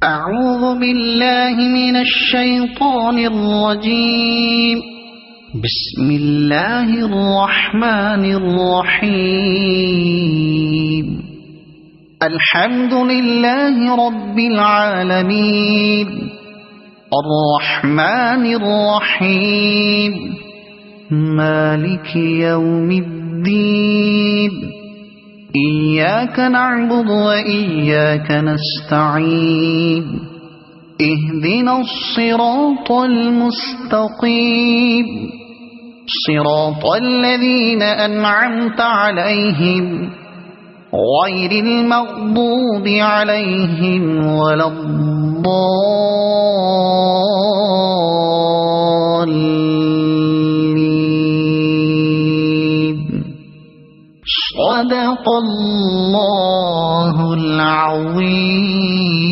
أعوذ بالله من الشيطان الرجيم. بسم الله الرحمن الرحيم. الحمد لله رب العالمين الرحمن الرحيم مالك يوم الدين إياك نعبد وإياك نستعين اهدنا الصراط المستقيم صراط الذين أنعمت عليهم غير المغضوب عليهم ولا الضالين. صدق الله العظيم.